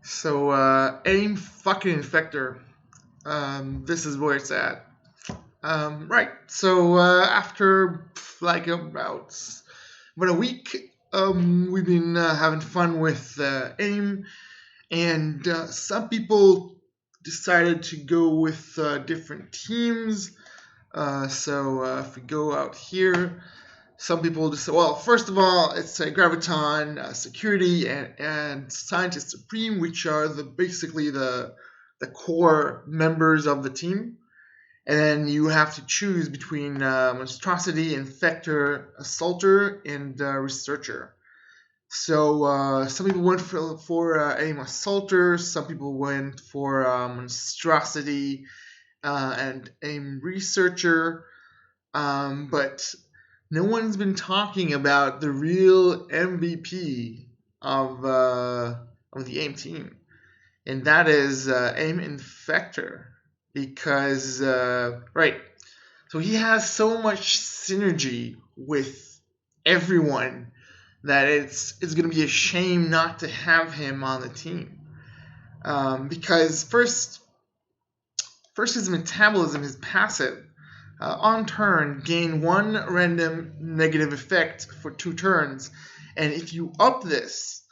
So, A.I.M fucking Infector. This is where it's at. Right. So, after like about a week, we've been having fun with A.I.M, and some people decided to go with different teams. So, if we go out here, some people just say, well, first of all, it's Graviton, Security, and Scientist Supreme, which are basically the core members of the team. And then you have to choose between Monstrosity, Infector, Assaulter, and Researcher. So some people went for A.I.M Assaulter, some people went for Monstrosity and A.I.M Researcher. But no one's been talking about the real MVP of the A.I.M team, and that is A.I.M Infector, because right, so he has so much synergy with everyone that it's going to be a shame not to have him on the team, because first his metabolism, his passive. On turn, gain one random negative effect for 2 turns, and if you up this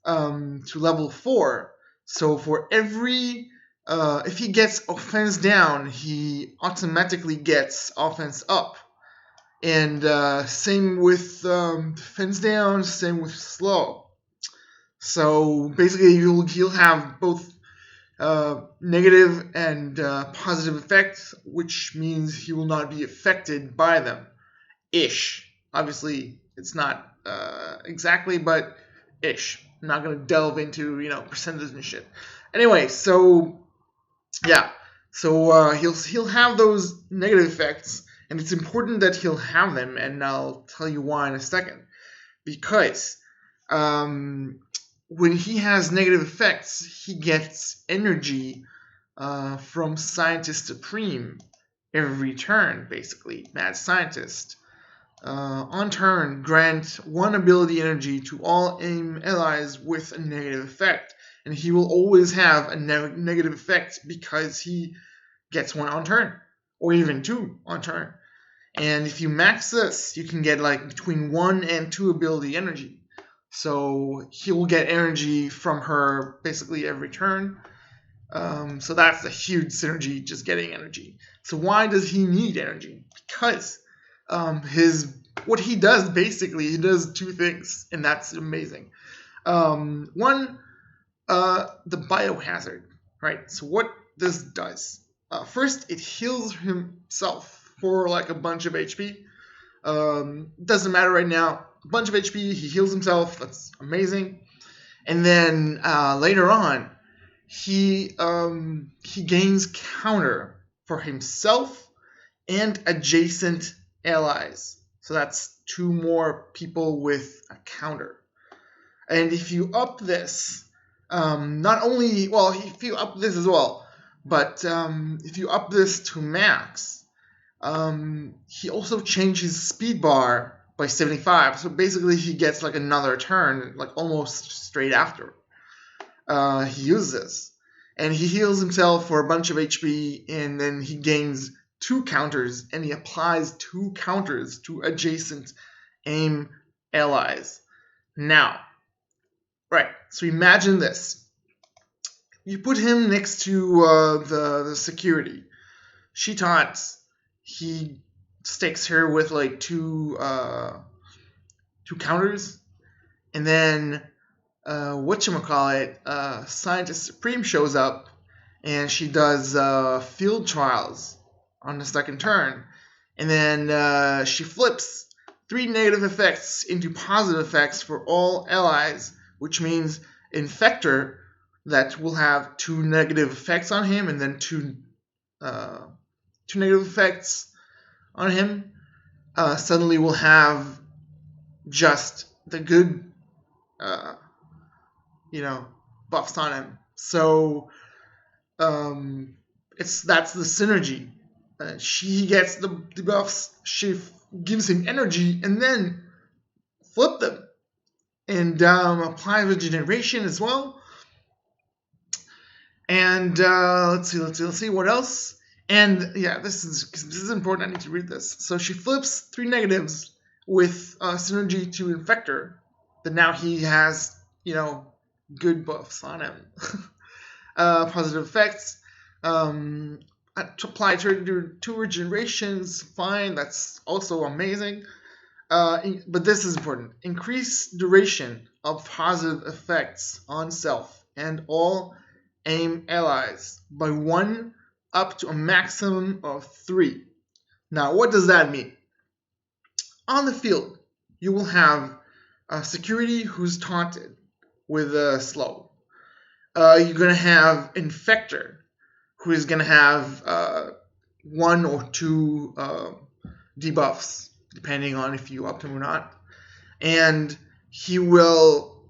to level 4, so for every if he gets offense down, he automatically gets offense up, and same with defense down, same with slow. So basically, he'll have both negative and positive effects, which means he will not be affected by them. Ish. Obviously, it's not exactly, but ish. I'm not going to delve into, percentages and shit. Anyway, so, yeah. So he'll have those negative effects, and it's important that he'll have them, and I'll tell you why in a second. Because when he has negative effects, he gets energy from Scientist Supreme every turn, basically. Mad Scientist. On turn, grant 1 ability energy to all A.I.M allies with a negative effect. And he will always have a negative effect because he gets 1 on turn. Or even 2 on turn. And if you max this, you can get like between 1 and 2 ability energy. So he will get energy from her basically every turn. So that's a huge synergy, just getting energy. So why does he need energy? Because what he does, basically, he does 2 things, and that's amazing. One, the biohazard, right? So what this does. First, it heals himself for like a bunch of HP. Doesn't matter right now. A bunch of HP, he heals himself. That's amazing. And then later on, he gains counter for himself and adjacent allies. So that's 2 more people with a counter. And if you up this, not only, well, if you up this as well, but if you up this to max, he also changes speed bar by 75. So basically he gets like another turn, like almost straight after. He uses this. And he heals himself for a bunch of HP, and then he gains 2 counters, and he applies 2 counters to adjacent A.I.M allies. Now, right, so imagine this. You put him next to the security. She taunts. He stakes her with like 2 counters, and then Scientist Supreme shows up, and she does field trials on the second turn, and then she flips 3 negative effects into positive effects for all allies, which means Infector, that will have 2 negative effects on him, and then 2 negative effects on him, suddenly will have just the good buffs on him. So that's the synergy. She gets the buffs, she gives him energy, and then flip them and apply regeneration as well. And let's see what else. And yeah, this is important. I need to read this. So she flips 3 negatives with synergy to Infector. That now he has good buffs on him. Positive effects. Apply to 2 regenerations. Fine, that's also amazing. But this is important. Increase duration of positive effects on self and all A.I.M allies by 1 up to a maximum of 3. Now, what does that mean? On the field, you will have a security who's taunted with a slow. You're going to have Infector, who is going to have 1 or 2 debuffs, depending on if you up him or not. And he will,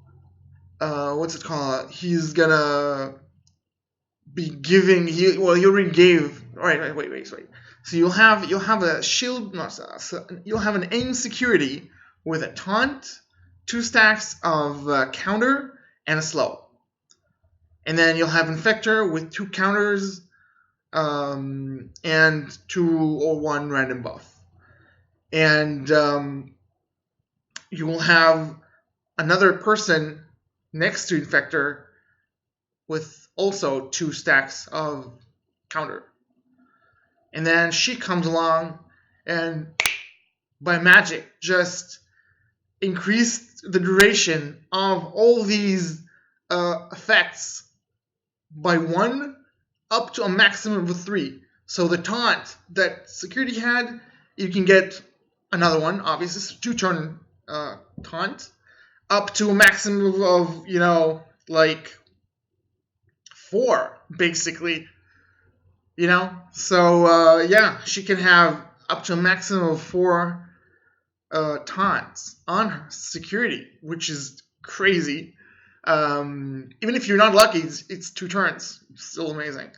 he's going to be giving, he already gave, wait. So you'll have a shield, you'll have an A.I.M security with a taunt, 2 stacks of counter, and a slow. And then you'll have Infector with 2 counters and 2 or 1 random buff. And you will have another person next to Infector with also 2 stacks of counter. And then she comes along and by magic just increased the duration of all these effects by 1 up to a maximum of 3. So the taunt that security had, you can get another one, obviously, 2-turn taunt, up to a maximum of, 4, basically. So yeah, she can have up to a maximum of 4 taunts on her security, which is crazy. Even if you're not lucky, it's 2 turns. It's still amazing.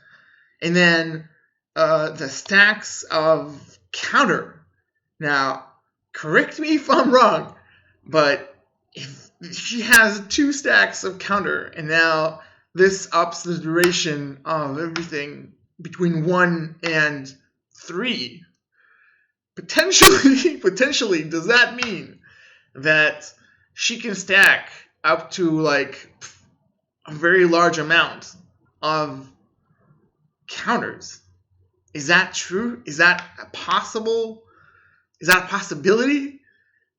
And then the stacks of counter. Now, correct me if I'm wrong, but if she has 2 stacks of counter, and now this ups the duration of everything between 1 and 3. Potentially, does that mean that she can stack up to a very large amount of counters? Is that true? Is that possible? Is that a possibility?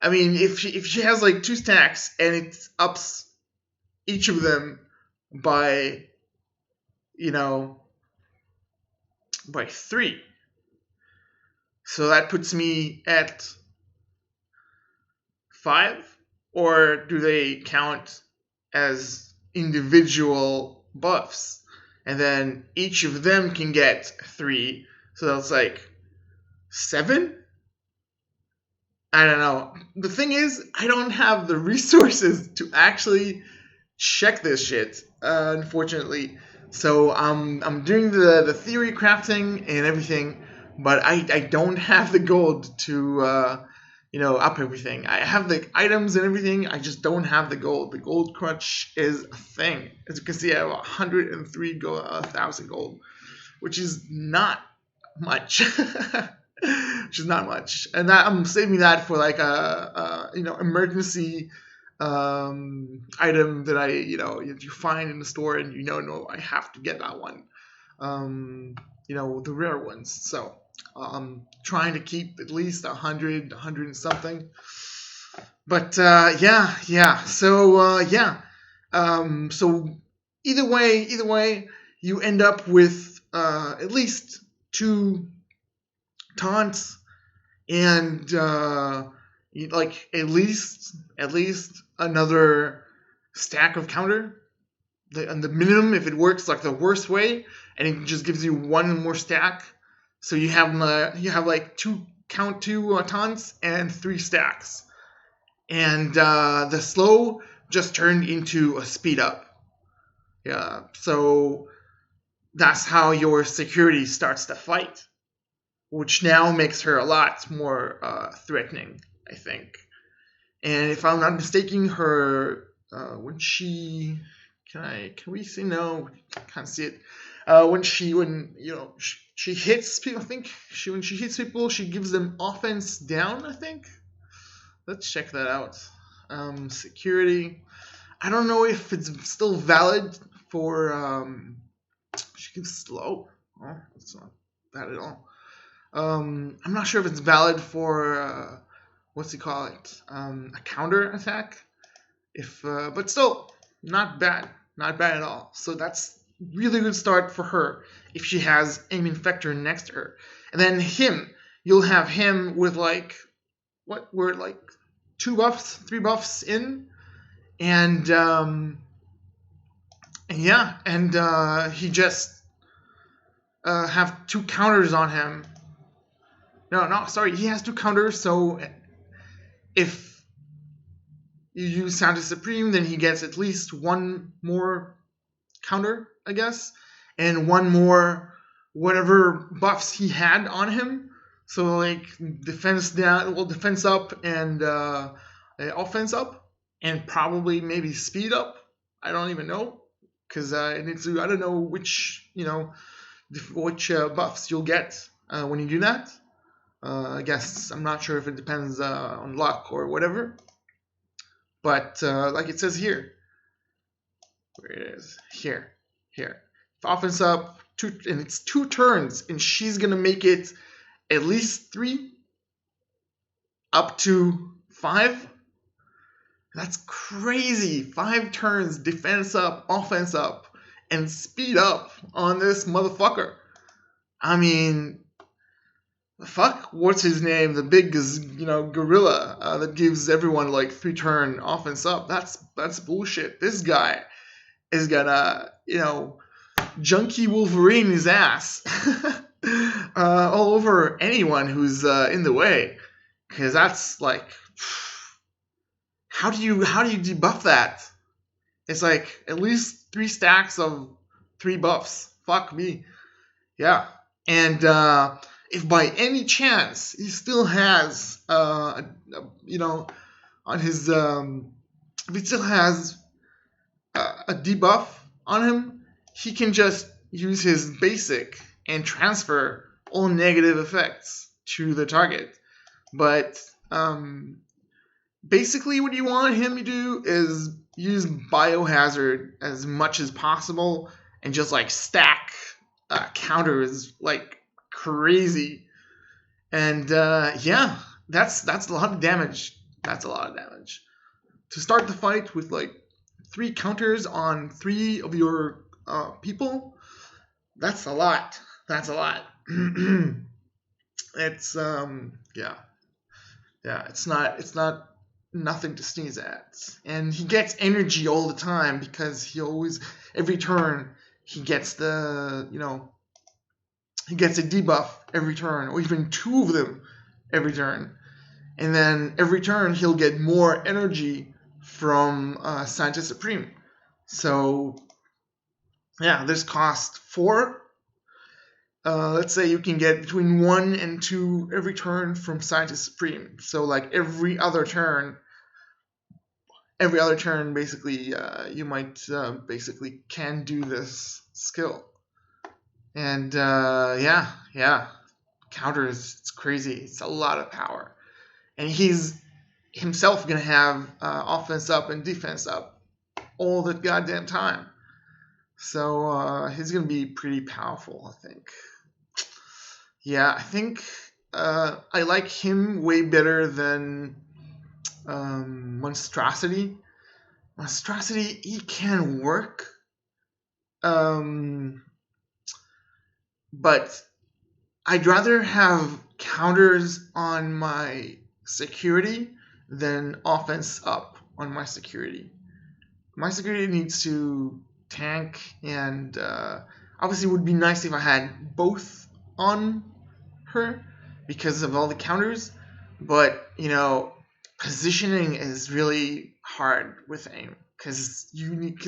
I mean, if she has 2 stacks and it ups each of them by by 3, so that puts me at 5, or do they count as individual buffs? And then each of them can get 3, so that's 7? I don't know. The thing is, I don't have the resources to actually check this shit, unfortunately. So I'm doing the theory crafting and everything, but I don't have the gold to up everything. I have the items and everything. I just don't have the gold. The gold crunch is a thing. As you can see, I have 103,000 gold, which is not much. Which is not much, and that I'm saving that for a emergency item that you find in the store, and no, I have to get that one. The rare ones. So I'm trying to keep at least 100 and something. But yeah. So so either way, you end up with at least 2 taunts and at least another stack of counter. The minimum, if it works the worst way, and it just gives you 1 more stack, so you have 2 taunts and 3 stacks, and the slow just turned into a speed up. Yeah, so that's how your security starts to fight, which now makes her a lot more threatening, I think. And if I'm not mistaken, her when she Can we see? No, can't see it. When she hits people, I think when she hits people, she gives them offense down, I think. Let's check that out. Security. I don't know if it's still valid for. She gives slow. Oh, it's not bad at all. I'm not sure if it's valid for what's he call it? A counter attack. But still not bad, not bad at all. So that's really good start for her if she has A.I.M Infector next to her, and then you'll have him with like what were like 3 buffs in, and he just have 2 counters on him. No, sorry, he has 2 counters. So if you use Santa Supreme, then he gets at least 1 more counter, I guess, and 1 more whatever buffs he had on him. So like defense up, and offense up, and probably maybe speed up. I don't even know, because I don't know which buffs you'll get when you do that. I guess I'm not sure if it depends on luck or whatever. But like it says here, where it is, here. Offense up, and it's 2 turns, and she's gonna make it at least 3, up to 5. That's crazy. 5 turns, defense up, offense up, and speed up on this motherfucker. I mean, fuck, what's his name? The big, gorilla that gives everyone like 3 turn offense up. That's bullshit. This guy is gonna, junkie Wolverine his ass all over anyone who's in the way, because that's like, how do you debuff that? It's like at least 3 stacks of 3 buffs. Fuck me. Yeah. And if by any chance he still has, on his, if he still has a debuff on him, he can just use his basic and transfer all negative effects to the target. But basically what you want him to do is use Biohazard as much as possible and just like stack counters like crazy. And that's a lot of damage. That's a lot of damage. To start the fight with like 3 counters on 3 of your people, that's a lot. That's a lot. It's it's not nothing to sneeze at. And he gets energy all the time, because he always, every turn, he gets he gets a debuff every turn, or even 2 of them every turn. And then every turn he'll get more energy from Santa Supreme. So yeah, this costs 4. Let's say you can get between 1 and 2 every turn from Santa Supreme. So like every other turn, basically, you might basically can do this skill. And counters, it's crazy. It's a lot of power. And he's himself going to have offense up and defense up all the goddamn time. So he's going to be pretty powerful, I think. Yeah, I think I like him way better than Monstrosity. Monstrosity, he can work. But I'd rather have counters on my security than offense up on my security. My security needs to tank, and obviously it would be nice if I had both on her because of all the counters, but positioning is really hard with A.I.M because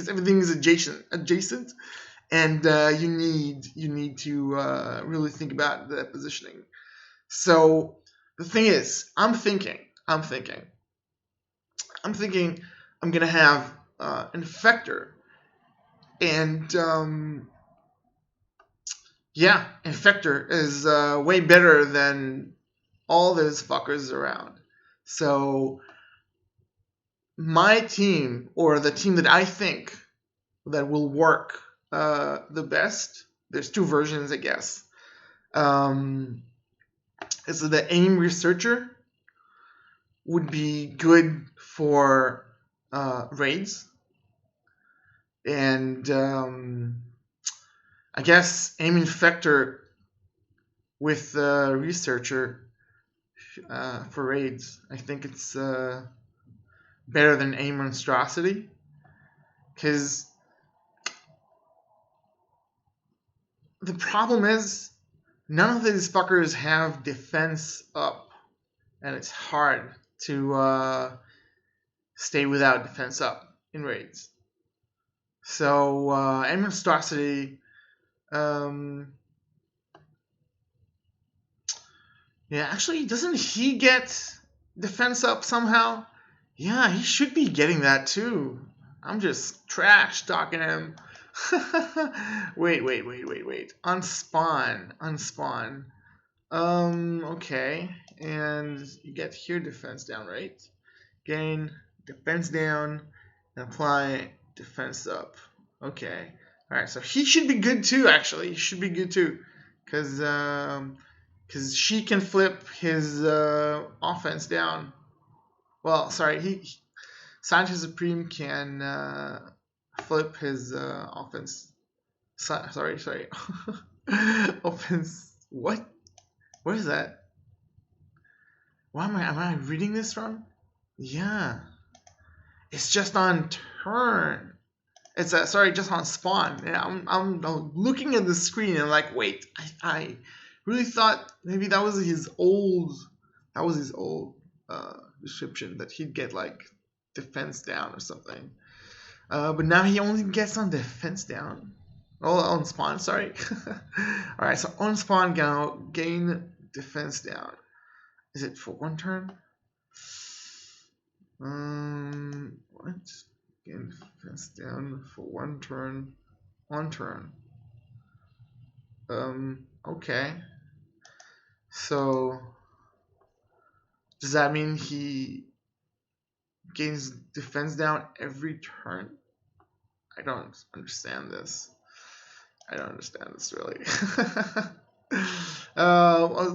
everything is adjacent, and you need to really think about the positioning. So the thing is, I'm thinking I'm gonna have an Infector And yeah, Infector is way better than all those fuckers around. So my team, or the team that I think that will work the best, there's two versions, I guess. Is the A.I.M Researcher would be good for raids. And I guess A.I.M Infector with Researcher for raids. I think it's better than A.I.M Monstrosity. Because the problem is, none of these fuckers have defense up. And it's hard to stay without defense up in raids. So A.I.M Monstrosity, yeah, actually, doesn't he get defense up somehow? Yeah, he should be getting that too. I'm just trash talking him. Wait. Unspawn. Okay. And you get here defense down, right? Gain defense down and apply defense up. Okay. Alright, so he should be good too, actually. He should be good too. Because she can flip his offense down. Well, sorry, Sanchez Supreme can flip his offense. Sorry. Offense. What? Where is that? Why am I reading this from? Yeah, it's just on turn. It's just on spawn. Yeah, I'm looking at the screen and I'm like, wait, I really thought maybe that was his old description, that he'd get like defense down or something. But now he only gets on defense down. Oh, on spawn, sorry. Alright, so on spawn gain defense down. Is it for one turn? What? Gain defense down for one turn. On turn. Okay. So does that mean he gains defense down every turn? I don't understand this. Really.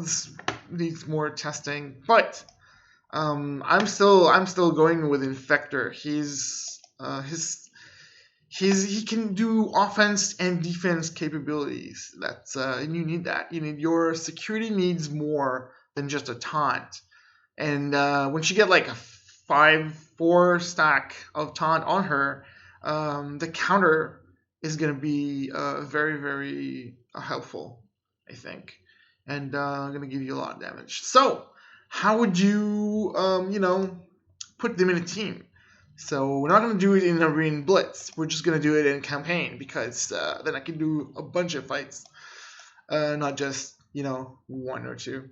This needs more testing, but I'm still going with Infector. He can do offense and defense capabilities. And you need that. Your security needs more than just a taunt. And once you get like a 5-4 stack of taunt on her, the counter is going to be very, very helpful, I think, and going to give you a lot of damage. So how would you put them in a team? So we're not going to do it in Arena Blitz. We're just going to do it in campaign, because then I can do a bunch of fights, not just one or two.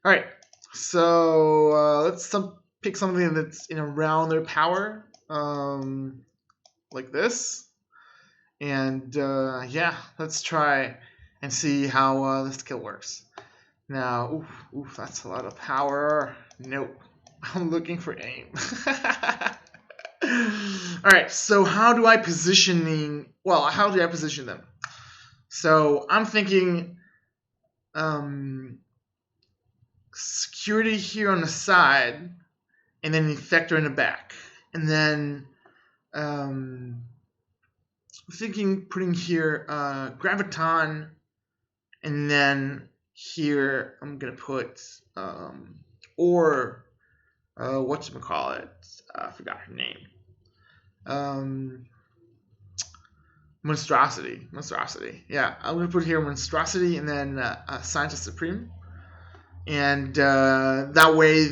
All right, so let's pick something that's in around their power, like this. And yeah, let's try and see how the skill works. Now, oof, that's a lot of power. Nope, I'm looking for aim. All right, so how do I position them? So I'm thinking security here on the side, and then Infector in the back, and then thinking putting here Graviton, and then here I'm gonna put whatchamacallit, I forgot her name, Monstrosity. Yeah, I'm gonna put here Monstrosity, and then Scientist Supreme, and that way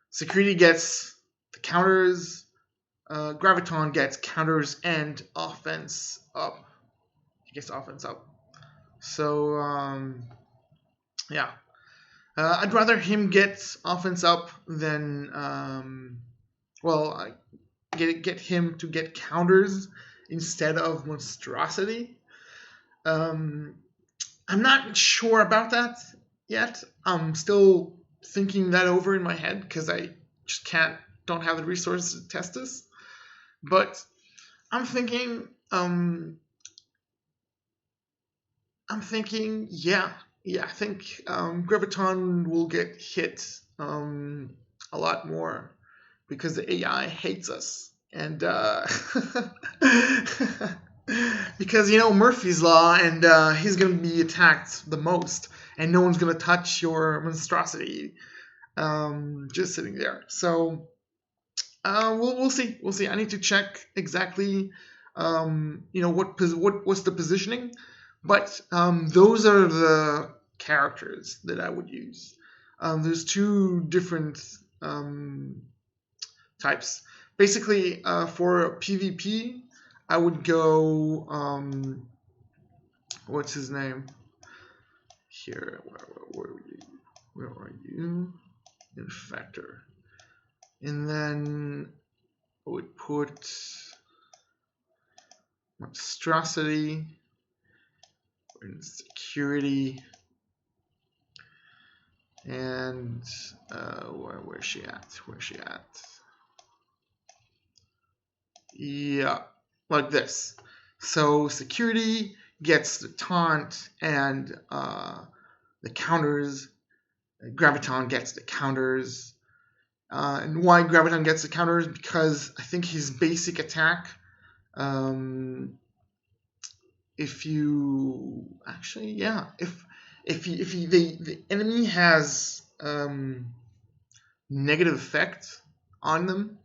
security gets the counters. Graviton gets counters and offense up. He gets offense up. So, yeah. I'd rather him get offense up than, get him to get counters instead of monstrosity. I'm not sure about that yet. I'm still thinking that over in my head because I just don't have the resources to test this. But I'm thinking, yeah, I think Graviton will get hit a lot more because the AI hates us, and because Murphy's Law, and he's going to be attacked the most, and no one's going to touch your monstrosity just sitting there. So we'll see. We'll see. I need to check exactly, what's the positioning. But those are the characters that I would use. There's two different types. Basically, for PvP, I would go. What's his name? Here, where are you? Where are you? Infector. And then I would put monstrosity in security, and where's she at? Yeah, like this. So security gets the taunt and the counters. Graviton gets the counters. And why Graviton gets the counters? Because I think his basic attack, if you actually, yeah, if the enemy has negative effect on them,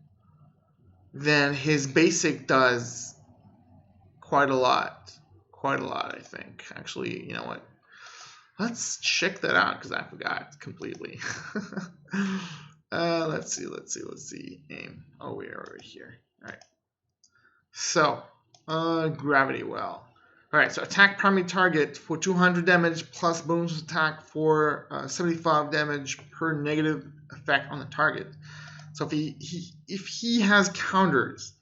then his basic does quite a lot, I think. Actually, you know what? Let's check that out because I forgot completely. Let's see. Aim. Oh, we are over here. All right. So, gravity well. All right. So attack primary target for 200 damage plus bonus attack for 75 damage per negative effect on the target. So if he has counters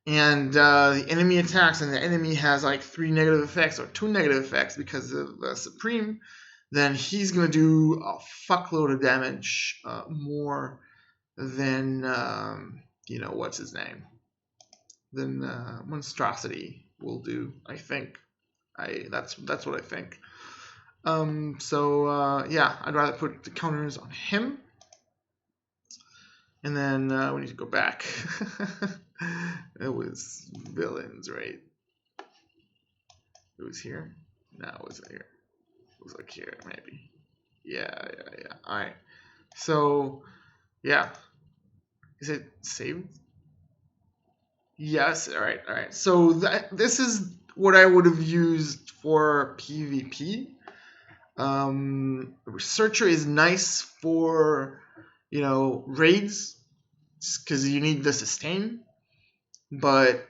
and the enemy attacks and the enemy has like 3 negative effects or 2 negative effects because of Supreme, then he's going to do a fuckload of damage more than, what's his name? Than Monstrosity will do, I think. That's what I think. Yeah, I'd rather put the counters on him. And then we need to go back. It was villains, right? It was here? No, it wasn't here. It was like here, maybe. Yeah. Alright. So, yeah. Is it saved? Yes, alright. So this is what I would have used for PvP. Researcher is nice for, raids, because you need the sustain. But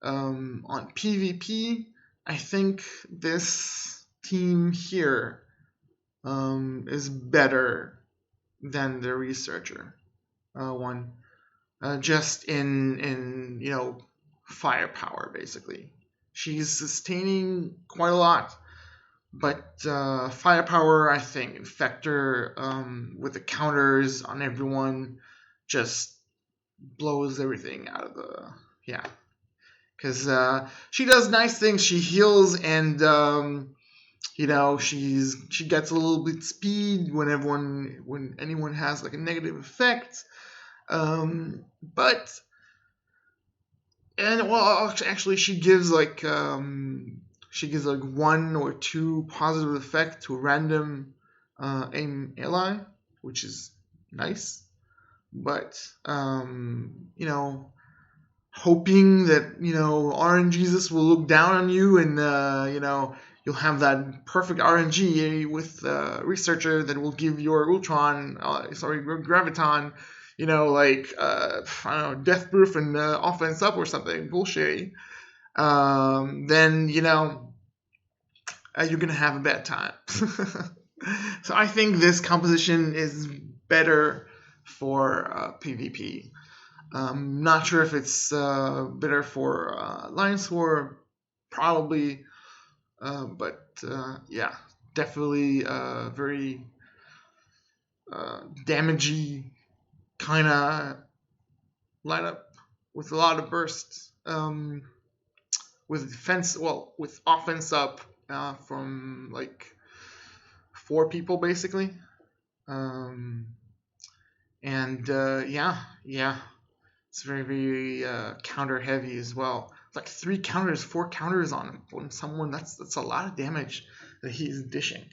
on PvP, I think this team here is better than the researcher one. Just in firepower, basically. She's sustaining quite a lot. But firepower, I think, Infector with the counters on everyone just blows everything out of the... Yeah. Because she does nice things. She heals and, she gets a little bit speed when anyone has like a negative effect. Actually, she gives like 1 or 2 positive effect to a random A.I.M ally, which is nice. But hoping that RNG Jesus will look down on you and you'll have that perfect RNG with researcher that will give your Graviton. I don't know, death proof and offense up or something bullshitty, then you're gonna have a bad time. So I think this composition is better for PvP. Not sure if it's better for Alliance War, probably, but yeah, definitely very damagey kind of lineup with a lot of bursts. With defense, well, with offense up from like 4 people basically. Um, and yeah, it's very, very counter heavy as well. It's like 3 counters, 4 counters on someone. That's a lot of damage that he's dishing.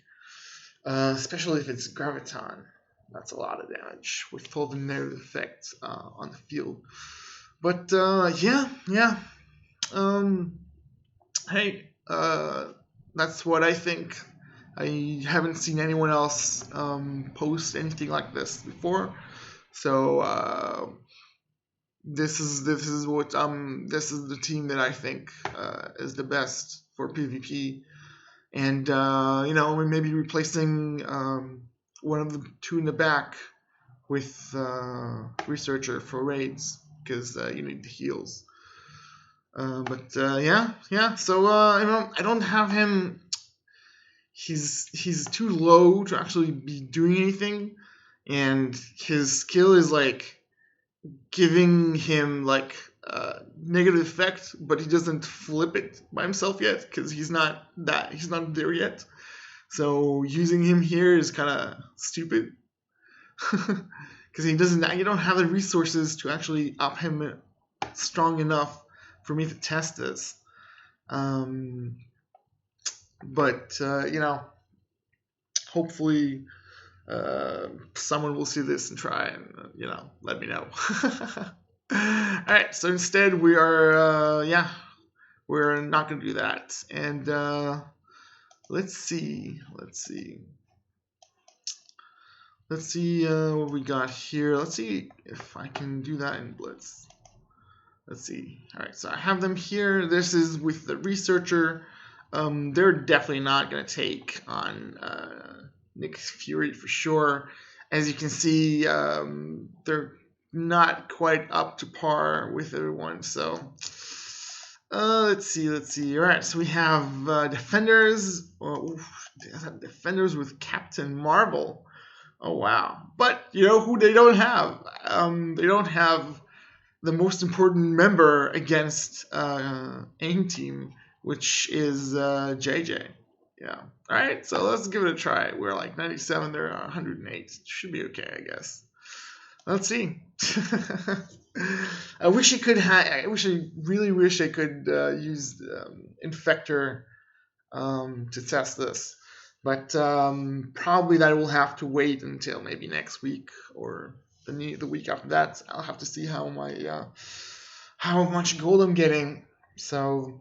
Especially if it's Graviton. That's a lot of damage with full the negative effect on the field. But yeah. Hey, that's what I think. I haven't seen anyone else post anything like this before, so this is the team that I think is the best for PvP, and maybe replacing one of the 2 in the back with researcher for raids because you need the heals. But yeah. So I don't have him. He's too low to actually be doing anything, and his skill is like giving him like negative effect, but he doesn't flip it by himself yet because he's not there yet. So using him here is kind of stupid because he doesn't. You don't have the resources to actually up him strong enough for me to test this. But hopefully someone will see this and try and let me know. All right, so instead we are we're not going to do that, and let's see what we got here. Let's see if I can do that in Blitz. Let's see. All right, so I have them here. This is with the researcher. They're definitely not going to take on Nick Fury for sure. As you can see, they're not quite up to par with everyone. So let's see. All right, so we have defenders. Defenders with Captain Marvel. Oh wow! But you know who they don't have? They don't have the most important member against AIM team, which is JJ. Yeah. All right. So let's give it a try. We're like 97. They're 108. Should be okay, I guess. Let's see. I really wish I could use Infector to test this, but probably that will have to wait until maybe next week or the week after that. I'll have to see how much gold I'm getting. So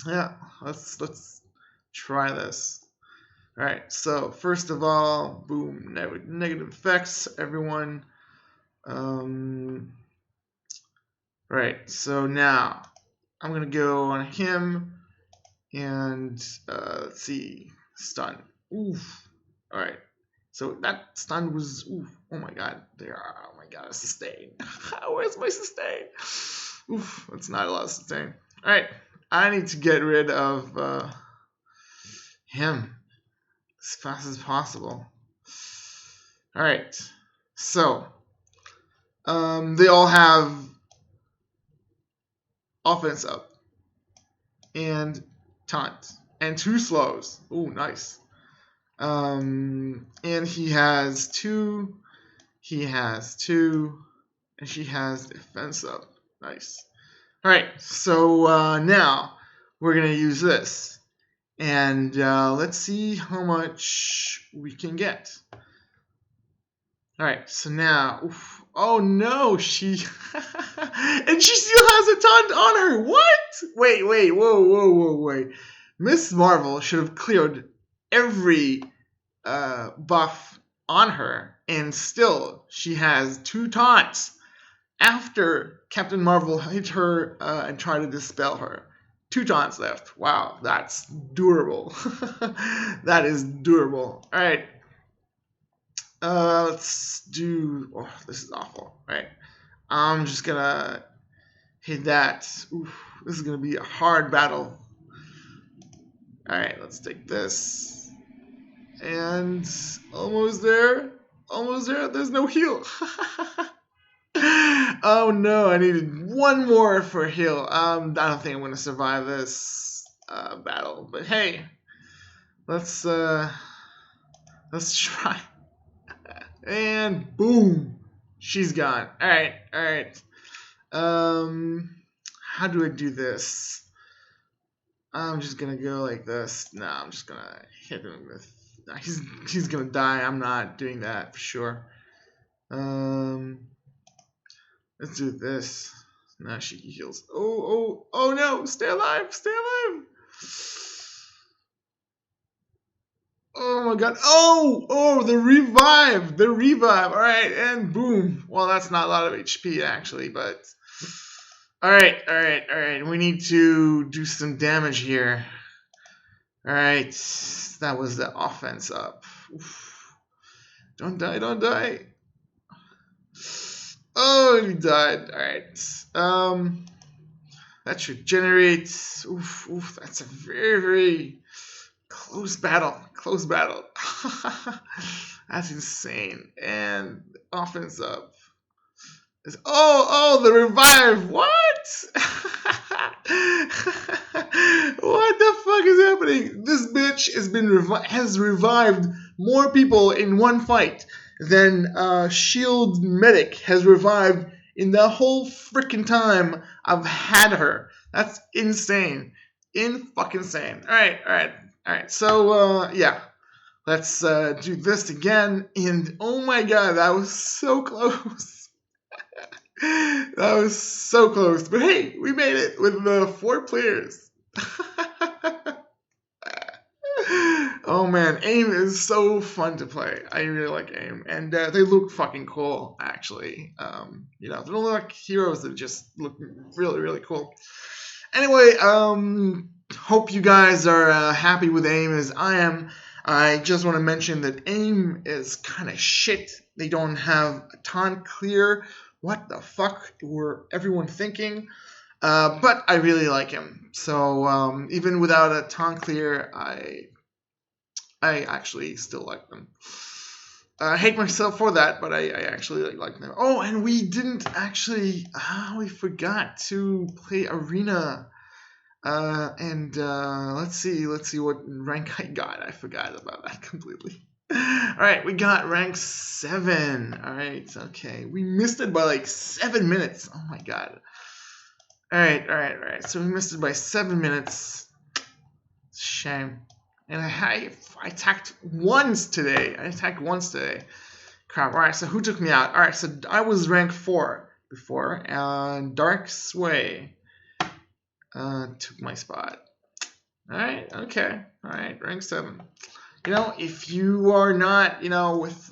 yeah, let's try this. All right. So first of all, boom, negative effects, everyone. Right. So now I'm gonna go on him and let's see, stun. Oof. All right. So that stun was, oof, oh my god, oh my god, a sustain. Where's my sustain? Oof, that's not a lot of sustain. All right, I need to get rid of him as fast as possible. All right, so they all have offense up and taunt and 2 slows. Ooh, nice. And he has 2, and she has defense up. Nice. All right, so now we're gonna use this, and let's see how much we can get. All right, so now, oof, oh no, she, and she still has a ton on her. What? Wait, whoa. Miss Marvel should have cleared every buff on her, and still she has 2 taunts after Captain Marvel hit her and tried to dispel her. 2 taunts left. Wow, that's durable. That is durable. All right. Let's do. Oh, this is awful. All right. I'm just gonna hit that. Oof, this is gonna be a hard battle. Alright, let's take this. And almost there. Almost there. There's no heal. Oh no, I needed one more for heal. I don't think I'm gonna survive this battle. But hey, let's try. And boom, she's gone. All right, all right. How do I do this? I'm just gonna go like this. No, I'm just gonna hit him with. He's gonna die. I'm not doing that for sure. Let's do this. Now she heals. Oh no! Stay alive! Stay alive! Oh my god. Oh, the revive. The revive. All right, and boom. Well, that's not a lot of HP actually, but all right. We need to do some damage here. All right. That was the offense up. Oof. Don't die, don't die. Oh, he died. All right. That should generate. Oof. That's a very, very close battle. Close battle. That's insane. And offense up. The revive. What? What the fuck is happening? This bitch has revived more people in one fight than Shield Medic has revived in the whole freaking time I've had her. That's insane. Fucking insane. All right. So yeah, let's do this again. And oh my god, that was so close. That was so close. But hey, we made it with the 4 players. Oh man, A.I.M is so fun to play. I really like A.I.M, and they look fucking cool. Actually, they don't look like heroes that just look really, really cool. Anyway, hope you guys are happy with A.I.M as I am. I just want to mention that A.I.M is kind of shit. They don't have a taunt clear. What the fuck were everyone thinking? But I really like him. So even without a taunt clear, I actually still like them. I hate myself for that, but I actually like them. Oh, and we didn't actually. We forgot to play Arena. Let's see what rank I got. I forgot about that completely. Alright, we got rank 7. Alright, okay. We missed it by like 7 minutes. Oh my god. Alright. So we missed it by 7 minutes. Shame. And I attacked once today. Crap. Alright, so who took me out? Alright, so I was rank 4 before. And Dark Sway took my spot. Alright, okay. Alright, rank 7. If you are not, with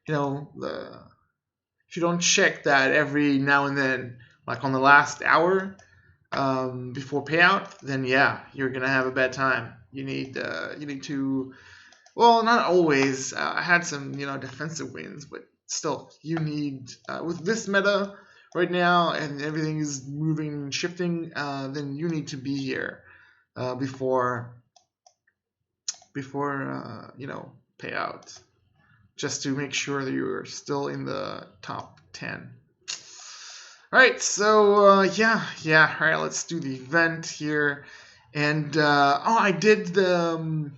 if you don't check that every now and then, like on the last hour before payout, then yeah, you're gonna have a bad time. You need to, well, not always. I had some, defensive wins, but still, you need with this meta right now and everything is moving, shifting. Then you need to be here before payout, just to make sure that you're still in the top 10. All right, so yeah. All right, let's do the event here. And I did the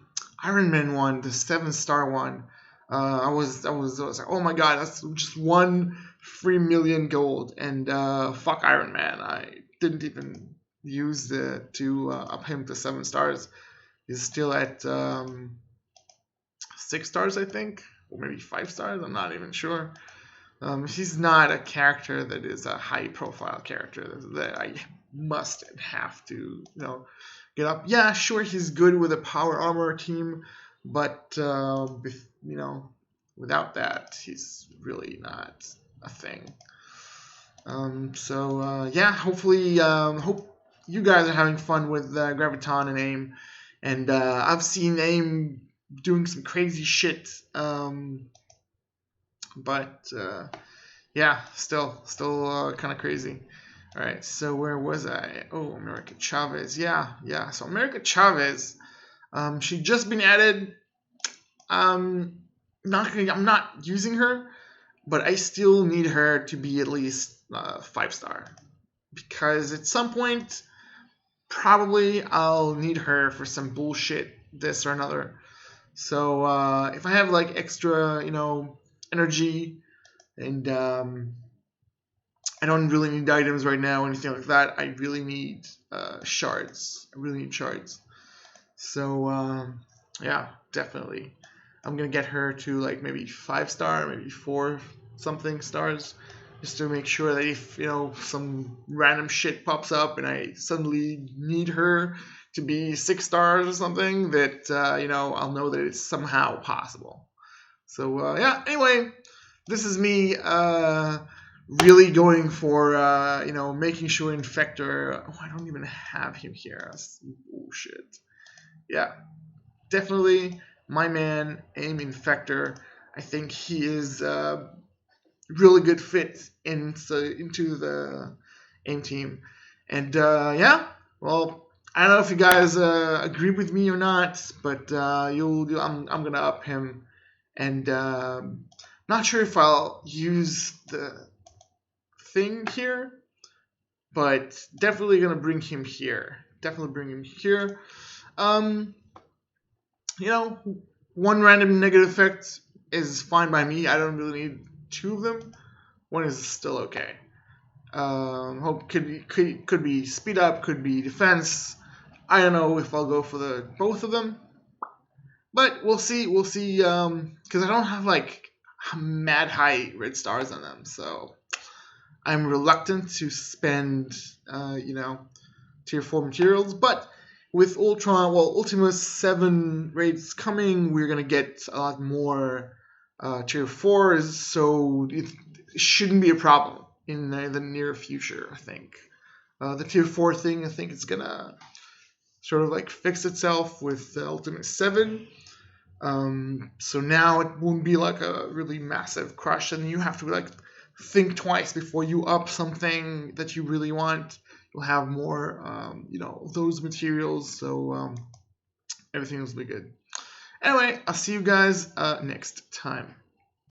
Iron Man one, the 7-star one. I was like, oh my god, that's just 1 free million gold. And fuck Iron Man, I didn't even use it to up him to 7 stars. He's still at 6 stars, I think, or maybe 5 stars. I'm not even sure. He's not a character that is a high-profile character that I must and have to, get up. Yeah, sure, he's good with a power armor team, but without that, he's really not a thing. Yeah, hopefully, hope you guys are having fun with Graviton and A.I.M. And I've seen A.I.M doing some crazy shit. But yeah, still kind of crazy. All right, so where was I? Oh, America Chavez. Yeah. So America Chavez, she just been added. I'm not using her, but I still need her to be at least 5-star because at some point probably I'll need her for some bullshit, this or another. So if I have like extra, energy and I don't really need items right now, anything like that. I really need shards. I really need shards. So yeah, definitely. I'm gonna get her to like maybe 5-star, maybe 4 something stars, just to make sure that if some random shit pops up and I suddenly need her to be 6 stars or something, that I'll know that it's somehow possible. So yeah. Anyway, this is me really going for making sure Infector. Oh, I don't even have him here. That's bullshit. Yeah, definitely my man, A.I.M Infector. I think he is a really good fit into the A.I.M team. And yeah, well, I don't know if you guys agree with me or not, but I'm gonna up him, and not sure if I'll use the thing here, but definitely gonna bring him here. Definitely bring him here. Um, you know, one random negative effect is fine by me. I don't really need 2 of them. One is still okay. Hope could be speed up, could be defense. I don't know if I'll go for the both of them, but we'll see. We'll see. Because I don't have like mad high red stars on them, so I'm reluctant to spend tier 4 materials. But with Ultima 7 raids coming, we're gonna get a lot more tier 4s, so it shouldn't be a problem in the near future. I think the tier 4 thing, I think it's gonna sort of like fix itself with Ultimate 7. So now it won't be like a really massive crush, and you have to like think twice before you up something that you really want. You'll have more, those materials, so everything will be good. Anyway, I'll see you guys next time.